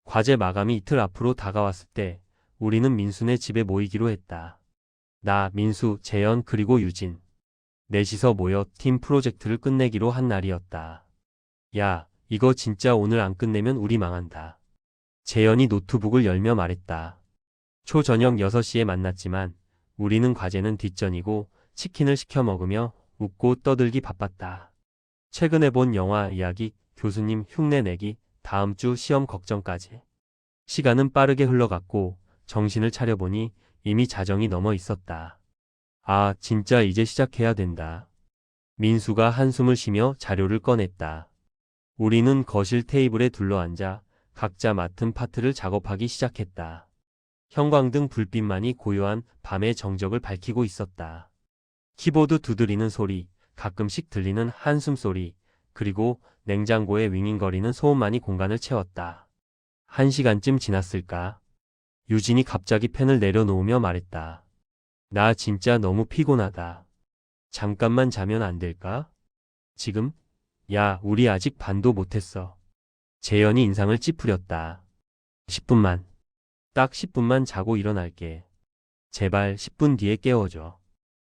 과제 마감이 이틀 앞으로 다가왔을 때 우리는 민수네 집에 모이기로 했다. 나, 민수, 재현 그리고 유진. 넷이서 모여 팀 프로젝트를 끝내기로 한 날이었다. 야, 이거 진짜 오늘 안 끝내면 우리 망한다. 재현이 노트북을 열며 말했다. 초저녁 6시에 만났지만 우리는 과제는 뒷전이고 치킨을 시켜 먹으며 웃고 떠들기 바빴다. 최근에 본 영화 이야기, 교수님 흉내 내기, 다음 주 시험 걱정까지. 시간은 빠르게 흘러갔고 정신을 차려보니 이미 자정이 넘어 있었다. 아, 진짜 이제 시작해야 된다. 민수가 한숨을 쉬며 자료를 꺼냈다. 우리는 거실 테이블에 둘러앉아 각자 맡은 파트를 작업하기 시작했다. 형광등 불빛만이 고요한 밤의 정적을 밝히고 있었다. 키보드 두드리는 소리, 가끔씩 들리는 한숨 소리, 그리고 냉장고의 윙윙거리는 소음만이 공간을 채웠다. 1시간쯤 지났을까? 유진이 갑자기 펜을 내려놓으며 말했다. 나 진짜 너무 피곤하다. 잠깐만 자면 안 될까? 지금? 야, 우리 아직 반도 못했어. 재현이 인상을 찌푸렸다. 10분만. 딱 10분만 자고 일어날게. 제발 10분 뒤에 깨워줘.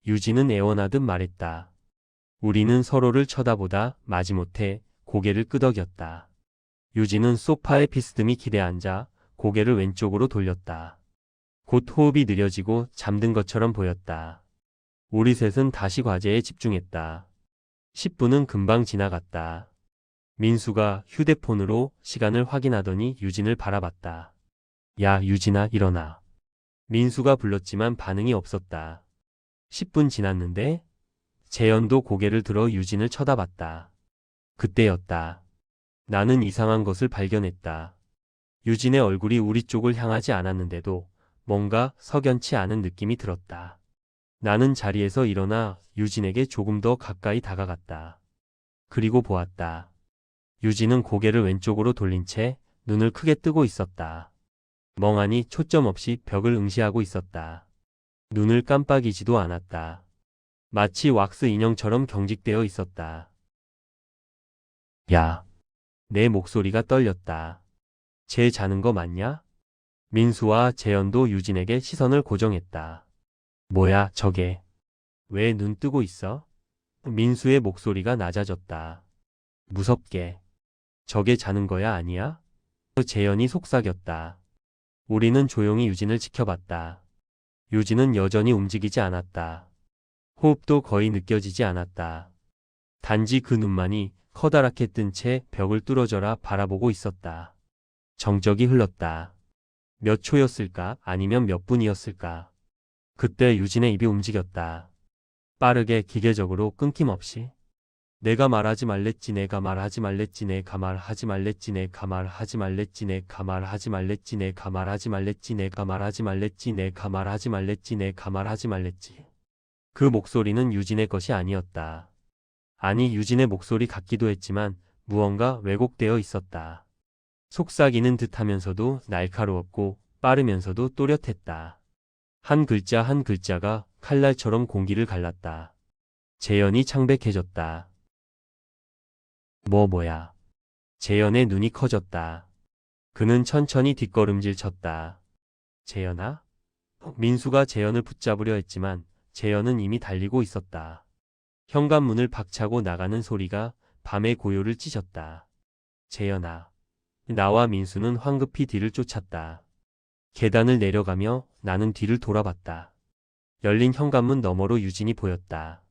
유진은 애원하듯 말했다. 우리는 서로를 쳐다보다 마지못해 고개를 끄덕였다. 유진은 소파에 비스듬히 기대앉아 고개를 왼쪽으로 돌렸다. 곧 호흡이 느려지고 잠든 것처럼 보였다. 우리 셋은 다시 과제에 집중했다. 10분은 금방 지나갔다. 민수가 휴대폰으로 시간을 확인하더니 유진을 바라봤다. 야, 유진아, 일어나. 민수가 불렀지만 반응이 없었다. 10분 지났는데? 재현도 고개를 들어 유진을 쳐다봤다. 그때였다. 나는 이상한 것을 발견했다. 유진의 얼굴이 우리 쪽을 향하지 않았는데도 뭔가 석연치 않은 느낌이 들었다. 나는 자리에서 일어나 유진에게 조금 더 가까이 다가갔다. 그리고 보았다. 유진은 고개를 왼쪽으로 돌린 채 눈을 크게 뜨고 있었다. 멍하니 초점 없이 벽을 응시하고 있었다. 눈을 깜빡이지도 않았다. 마치 왁스 인형처럼 경직되어 있었다. 야, 내 목소리가 떨렸다. 쟤 자는 거 맞냐? 민수와 재현도 유진에게 시선을 고정했다. 뭐야, 저게. 왜 눈 뜨고 있어? 민수의 목소리가 낮아졌다. 무섭게. 저게 자는 거야, 아니야? 재현이 속삭였다. 우리는 조용히 유진을 지켜봤다. 유진은 여전히 움직이지 않았다. 호흡도 거의 느껴지지 않았다. 단지 그 눈만이 커다랗게 뜬 채 벽을 뚫어져라 바라보고 있었다. 정적이 흘렀다. 몇 초였을까? 아니면 몇 분이었을까? 그때 유진의 입이 움직였다. 빠르게 기계적으로 끊김없이. 내가 말하지 말랬지, 내가 말하지 말랬지, 내가 말하지 말랬지, 내가 말하지 말랬지, 내가 말하지 말랬지, 내가 말하지 말랬지, 내가 말하지 말랬지, 내가 말하지 말랬지, 내가 말하지 말랬지. 그 목소리는 유진의 것이 아니었다. 아니, 유진의 목소리 같기도 했지만 무언가 왜곡되어 있었다. 속삭이는 듯하면서도 날카로웠고 빠르면서도 또렷했다. 한 글자 한 글자가 칼날처럼 공기를 갈랐다. 재현이 창백해졌다. 뭐야. 재현의 눈이 커졌다. 그는 천천히 뒷걸음질 쳤다. 재현아? 민수가 재현을 붙잡으려 했지만 재현은 이미 달리고 있었다. 현관문을 박차고 나가는 소리가 밤의 고요를 찢었다. 재현아. 나와 민수는 황급히 뒤를 쫓았다. 계단을 내려가며 나는 뒤를 돌아봤다. 열린 현관문 너머로 유진이 보였다.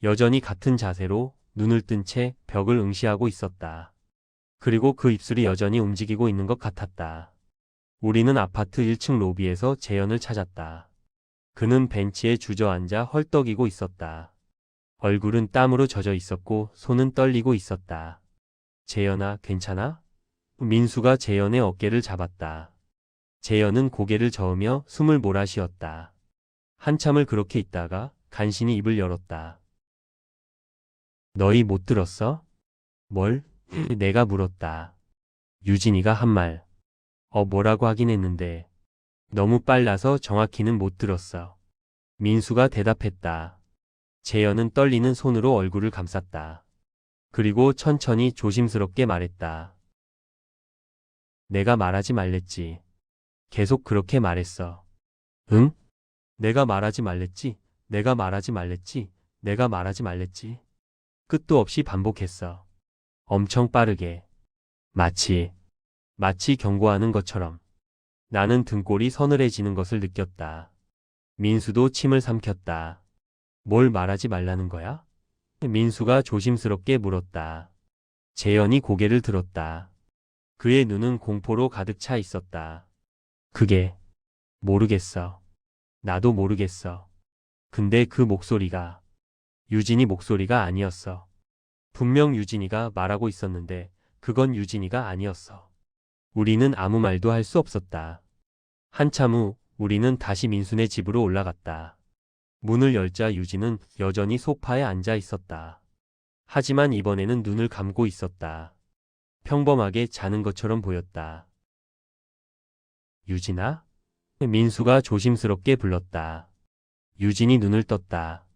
여전히 같은 자세로 눈을 뜬 채 벽을 응시하고 있었다. 그리고 그 입술이 여전히 움직이고 있는 것 같았다. 우리는 아파트 1층 로비에서 재현을 찾았다. 그는 벤치에 주저앉아 헐떡이고 있었다. 얼굴은 땀으로 젖어 있었고 손은 떨리고 있었다. 재현아, 괜찮아? 민수가 재현의 어깨를 잡았다. 재현은 고개를 저으며 숨을 몰아쉬었다. 한참을 그렇게 있다가 간신히 입을 열었다. 너희 못 들었어? 뭘? 내가 물었다. 유진이가 한 말. 뭐라고 하긴 했는데 너무 빨라서 정확히는 못 들었어. 민수가 대답했다. 재현은 떨리는 손으로 얼굴을 감쌌다. 그리고 천천히 조심스럽게 말했다. 내가 말하지 말랬지. 계속 그렇게 말했어. 응? 내가 말하지 말랬지. 내가 말하지 말랬지. 내가 말하지 말랬지. 끝도 없이 반복했어. 엄청 빠르게. 마치 경고하는 것처럼. 나는 등골이 서늘해지는 것을 느꼈다. 민수도 침을 삼켰다. 뭘 말하지 말라는 거야? 민수가 조심스럽게 물었다. 재현이 고개를 들었다. 그의 눈은 공포로 가득 차 있었다. 그게 모르겠어. 나도 모르겠어. 근데 그 목소리가 유진이 목소리가 아니었어. 분명 유진이가 말하고 있었는데 그건 유진이가 아니었어. 우리는 아무 말도 할 수 없었다. 한참 후 우리는 다시 민수네 집으로 올라갔다. 문을 열자 유진은 여전히 소파에 앉아 있었다. 하지만 이번에는 눈을 감고 있었다. 평범하게 자는 것처럼 보였다. 유진아? 민수가 조심스럽게 불렀다. 유진이 눈을 떴다.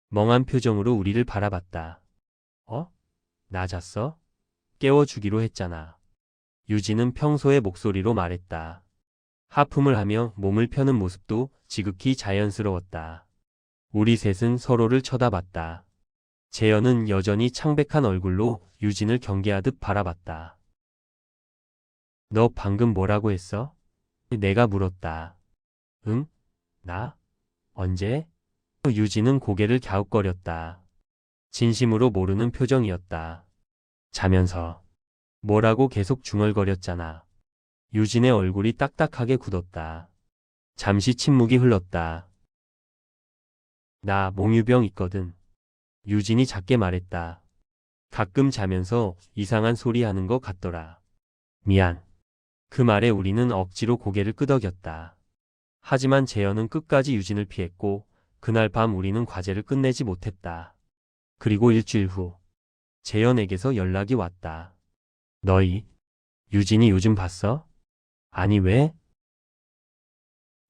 멍한 표정으로 우리를 바라봤다. 어? 나 잤어? 깨워주기로 했잖아. 유진은 평소의 목소리로 말했다. 하품을 하며 몸을 펴는 모습도 지극히 자연스러웠다. 우리 셋은 서로를 쳐다봤다. 재현은 여전히 창백한 얼굴로 유진을 경계하듯 바라봤다. 너 방금 뭐라고 했어? 내가 물었다. 응? 나? 언제? 유진은 고개를 갸웃거렸다. 진심으로 모르는 표정이었다. 자면서 뭐라고 계속 중얼거렸잖아. 유진의 얼굴이 딱딱하게 굳었다. 잠시 침묵이 흘렀다. 나 몽유병 있거든. 유진이 작게 말했다. 가끔 자면서 이상한 소리 하는 것 같더라. 미안. 그 말에 우리는 억지로 고개를 끄덕였다. 하지만 재현은 끝까지 유진을 피했고 그날 밤 우리는 과제를 끝내지 못했다. 그리고 일주일 후 재현에게서 연락이 왔다. 너희 유진이 요즘 봤어? 아니 왜?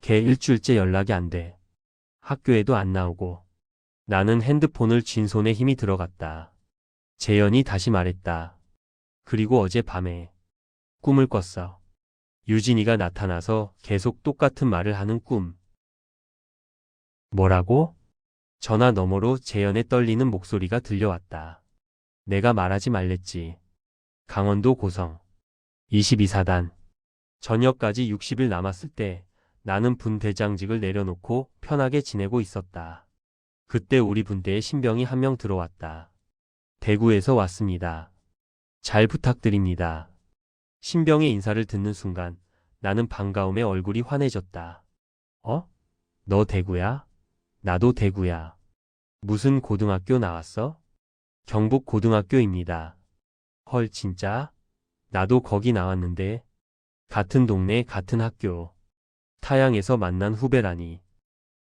걔 일주일째 연락이 안 돼. 학교에도 안 나오고. 나는 핸드폰을 쥔 손에 힘이 들어갔다. 재현이 다시 말했다. 그리고 어젯밤에 꿈을 꿨어. 유진이가 나타나서 계속 똑같은 말을 하는 꿈. 뭐라고? 전화 너머로 재현의 떨리는 목소리가 들려왔다. 내가 말하지 말랬지. 강원도 고성 22사단. 전역까지 60일 남았을 때 나는 분대장직을 내려놓고 편하게 지내고 있었다. 그때 우리 분대에 신병이 한 명 들어왔다. 대구에서 왔습니다. 잘 부탁드립니다. 신병의 인사를 듣는 순간 나는 반가움에 얼굴이 환해졌다. 어? 너 대구야? 나도 대구야. 무슨 고등학교 나왔어? 경북고등학교입니다. 헐 진짜? 나도 거기 나왔는데. 같은 동네 같은 학교. 타양에서 만난 후배라니.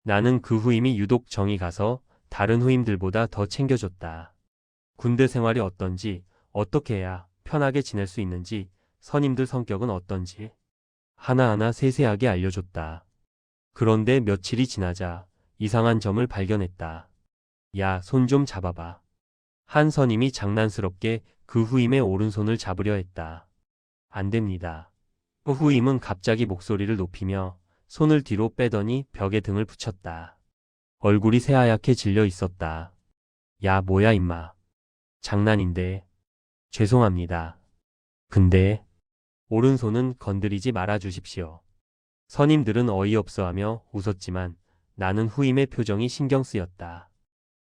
나는 그 후임이 유독 정이 가서 다른 후임들보다 더 챙겨줬다. 군대 생활이 어떤지, 어떻게 해야 편하게 지낼 수 있는지, 선임들 성격은 어떤지 하나하나 세세하게 알려줬다. 그런데 며칠이 지나자 이상한 점을 발견했다. 야, 손 좀 잡아봐. 한 선임이 장난스럽게 그 후임의 오른손을 잡으려 했다. 안 됩니다. 그 후임은 갑자기 목소리를 높이며 손을 뒤로 빼더니 벽에 등을 붙였다. 얼굴이 새하얗게 질려 있었다. 야, 뭐야 임마. 장난인데. 죄송합니다. 근데 오른손은 건드리지 말아 주십시오. 선임들은 어이없어하며 웃었지만 나는 후임의 표정이 신경 쓰였다.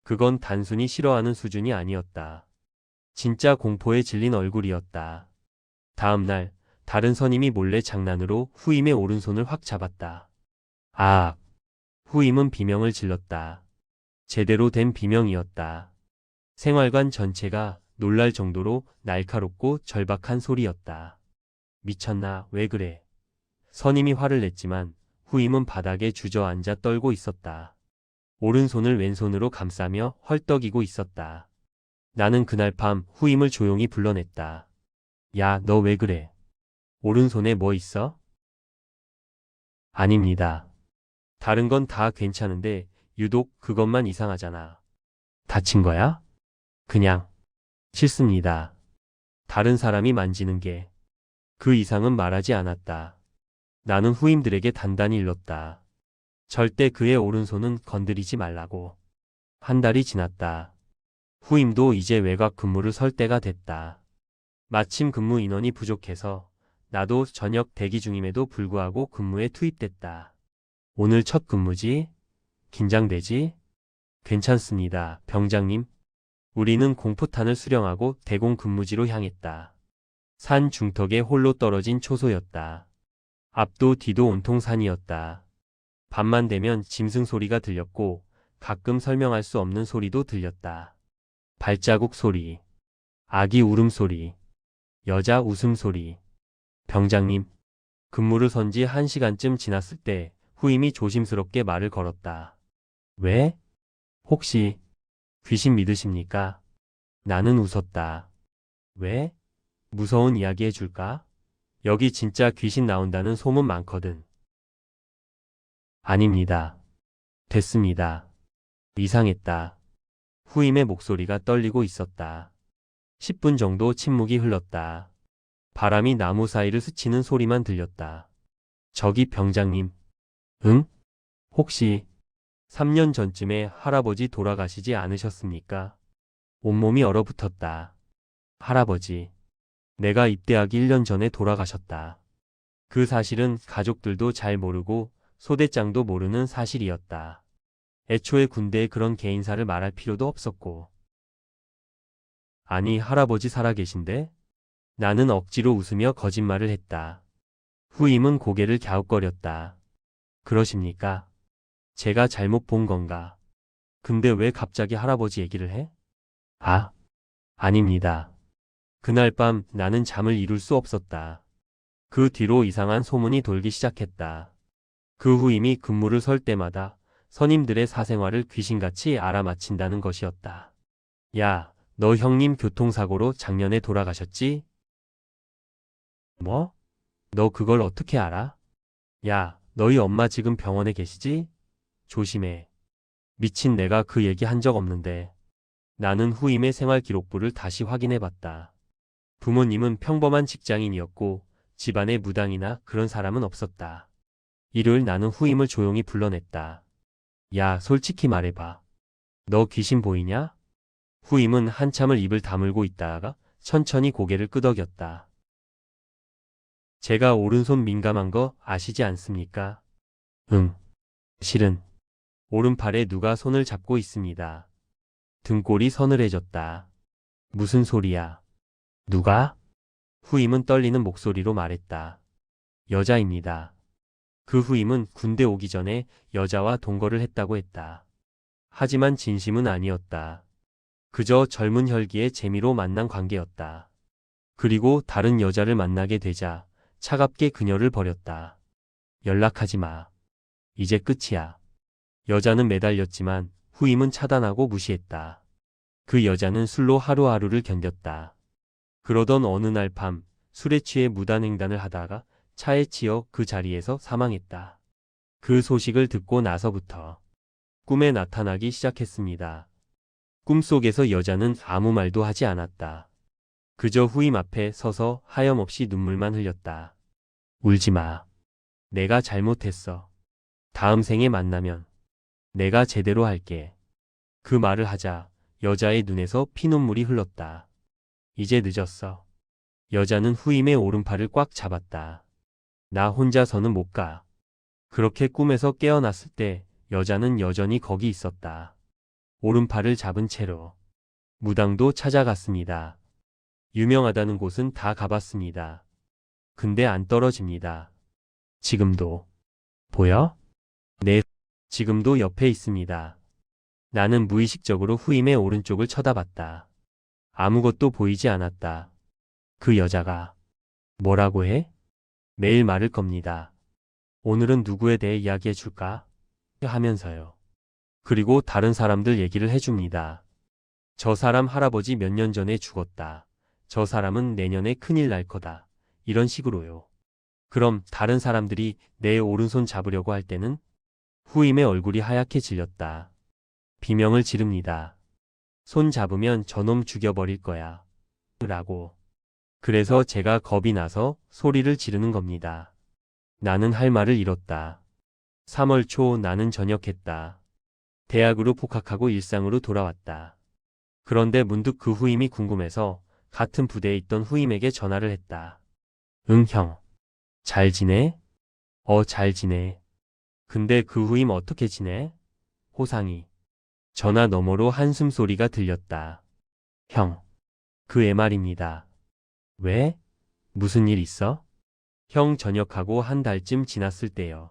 그건 단순히 싫어하는 수준이 아니었다. 진짜 공포에 질린 얼굴이었다. 다음 날 다른 선임이 몰래 장난으로 후임의 오른손을 확 잡았다. 아! 후임은 비명을 질렀다. 제대로 된 비명이었다. 생활관 전체가 놀랄 정도로 날카롭고 절박한 소리였다. 미쳤나? 왜 그래? 선임이 화를 냈지만 후임은 바닥에 주저앉아 떨고 있었다. 오른손을 왼손으로 감싸며 헐떡이고 있었다. 나는 그날 밤 후임을 조용히 불러냈다. 야, 너 왜 그래? 오른손에 뭐 있어? 아닙니다. 다른 건 다 괜찮은데 유독 그것만 이상하잖아. 다친 거야? 그냥 싫습니다. 다른 사람이 만지는 게. 그 이상은 말하지 않았다. 나는 후임들에게 단단히 일렀다. 절대 그의 오른손은 건드리지 말라고. 한 달이 지났다. 후임도 이제 외곽 근무를 설 때가 됐다. 마침 근무 인원이 부족해서 나도 저녁 대기 중임에도 불구하고 근무에 투입됐다. 오늘 첫 근무지? 긴장되지? 괜찮습니다, 병장님. 우리는 공포탄을 수령하고 대공 근무지로 향했다. 산 중턱에 홀로 떨어진 초소였다. 앞도 뒤도 온통 산이었다. 밤만 되면 짐승 소리가 들렸고 가끔 설명할 수 없는 소리도 들렸다. 발자국 소리, 아기 울음소리, 여자 웃음소리. 병장님, 근무를 선 지 1시간쯤 지났을 때 후임이 조심스럽게 말을 걸었다. 왜? 혹시 귀신 믿으십니까? 나는 웃었다. 왜? 무서운 이야기 해줄까? 여기 진짜 귀신 나온다는 소문 많거든. 아닙니다. 됐습니다. 이상했다. 후임의 목소리가 떨리고 있었다. 10분 정도 침묵이 흘렀다. 바람이 나무 사이를 스치는 소리만 들렸다. 저기 병장님. 응? 혹시 3년 전쯤에 할아버지 돌아가시지 않으셨습니까? 온몸이 얼어붙었다. 할아버지. 내가 입대하기 1년 전에 돌아가셨다. 그 사실은 가족들도 잘 모르고 소대장도 모르는 사실이었다. 애초에 군대에 그런 개인사를 말할 필요도 없었고. 아니, 할아버지 살아계신데? 나는 억지로 웃으며 거짓말을 했다. 후임은 고개를 갸웃거렸다. 그러십니까? 제가 잘못 본 건가? 근데 왜 갑자기 할아버지 얘기를 해? 아, 아닙니다. 그날 밤 나는 잠을 이룰 수 없었다. 그 뒤로 이상한 소문이 돌기 시작했다. 그 후임이 근무를 설 때마다 선임들의 사생활을 귀신같이 알아맞힌다는 것이었다. 야, 너 형님 교통사고로 작년에 돌아가셨지? 뭐? 너 그걸 어떻게 알아? 야, 너희 엄마 지금 병원에 계시지? 조심해. 미친, 내가 그 얘기 한 적 없는데. 나는 후임의 생활 기록부를 다시 확인해 봤다. 부모님은 평범한 직장인이었고 집안에 무당이나 그런 사람은 없었다. 일요일 나는 후임을 조용히 불러냈다. 야, 솔직히 말해봐. 너 귀신 보이냐? 후임은 한참을 입을 다물고 있다가 천천히 고개를 끄덕였다. 제가 오른손 민감한 거 아시지 않습니까? 응. 실은 오른팔에 누가 손을 잡고 있습니다. 등골이 서늘해졌다. 무슨 소리야? 누가? 후임은 떨리는 목소리로 말했다. 여자입니다. 그 후임은 군대 오기 전에 여자와 동거를 했다고 했다. 하지만 진심은 아니었다. 그저 젊은 혈기의 재미로 만난 관계였다. 그리고 다른 여자를 만나게 되자 차갑게 그녀를 버렸다. 연락하지 마. 이제 끝이야. 여자는 매달렸지만 후임은 차단하고 무시했다. 그 여자는 술로 하루하루를 견뎠다. 그러던 어느 날 밤 술에 취해 무단횡단을 하다가 차에 치여 그 자리에서 사망했다. 그 소식을 듣고 나서부터 꿈에 나타나기 시작했습니다. 꿈속에서 여자는 아무 말도 하지 않았다. 그저 후임 앞에 서서 하염없이 눈물만 흘렸다. 울지 마. 내가 잘못했어. 다음 생에 만나면 내가 제대로 할게. 그 말을 하자 여자의 눈에서 피눈물이 흘렀다. 이제 늦었어. 여자는 후임의 오른팔을 꽉 잡았다. 나 혼자서는 못 가. 그렇게 꿈에서 깨어났을 때 여자는 여전히 거기 있었다. 오른팔을 잡은 채로. 무당도 찾아갔습니다. 유명하다는 곳은 다 가봤습니다. 근데 안 떨어집니다. 지금도. 보여? 네, 지금도 옆에 있습니다. 나는 무의식적으로 후임의 오른쪽을 쳐다봤다. 아무것도 보이지 않았다. 그 여자가 뭐라고 해? 매일 말을 겁니다. 오늘은 누구에 대해 이야기해 줄까? 하면서요. 그리고 다른 사람들 얘기를 해줍니다. 저 사람 할아버지 몇 년 전에 죽었다. 저 사람은 내년에 큰일 날 거다. 이런 식으로요. 그럼 다른 사람들이 내 오른손 잡으려고 할 때는 후임의 얼굴이 하얗게 질렸다. 비명을 지릅니다. 손 잡으면 저놈 죽여버릴 거야. 라고. 그래서 제가 겁이 나서 소리를 지르는 겁니다. 나는 할 말을 잃었다. 3월 초 나는 전역했다. 대학으로 복학하고 일상으로 돌아왔다. 그런데 문득 그 후임이 궁금해서 같은 부대에 있던 후임에게 전화를 했다. 응, 형. 잘 지내? 잘 지내. 근데 그 후임 어떻게 지내? 호상이. 전화 너머로 한숨 소리가 들렸다. 형. 그 애 말입니다. 왜? 무슨 일 있어? 형 전역하고 한 달쯤 지났을 때요.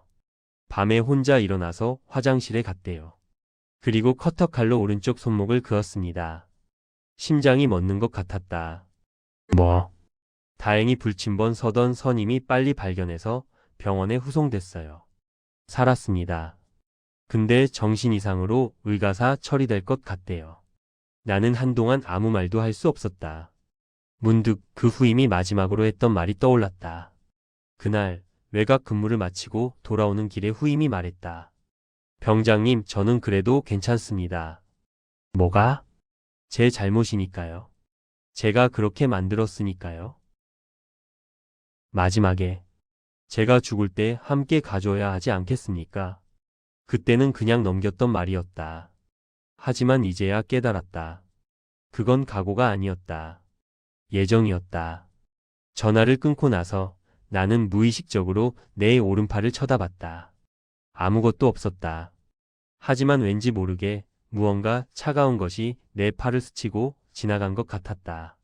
밤에 혼자 일어나서 화장실에 갔대요. 그리고 커터칼로 오른쪽 손목을 그었습니다. 심장이 멎는 것 같았다. 뭐? 다행히 불침번 서던 선임이 빨리 발견해서 병원에 후송됐어요. 살았습니다. 근데 정신 이상으로 의가사 처리될 것 같대요. 나는 한동안 아무 말도 할 수 없었다. 문득 그 후임이 마지막으로 했던 말이 떠올랐다. 그날 외곽 근무를 마치고 돌아오는 길에 후임이 말했다. 병장님, 저는 그래도 괜찮습니다. 뭐가? 제 잘못이니까요. 제가 그렇게 만들었으니까요. 마지막에 제가 죽을 때 함께 가줘야 하지 않겠습니까? 그때는 그냥 넘겼던 말이었다. 하지만 이제야 깨달았다. 그건 각오가 아니었다. 예정이었다. 전화를 끊고 나서 나는 무의식적으로 내 오른팔을 쳐다봤다. 아무것도 없었다. 하지만 왠지 모르게 무언가 차가운 것이 내 팔을 스치고 지나간 것 같았다.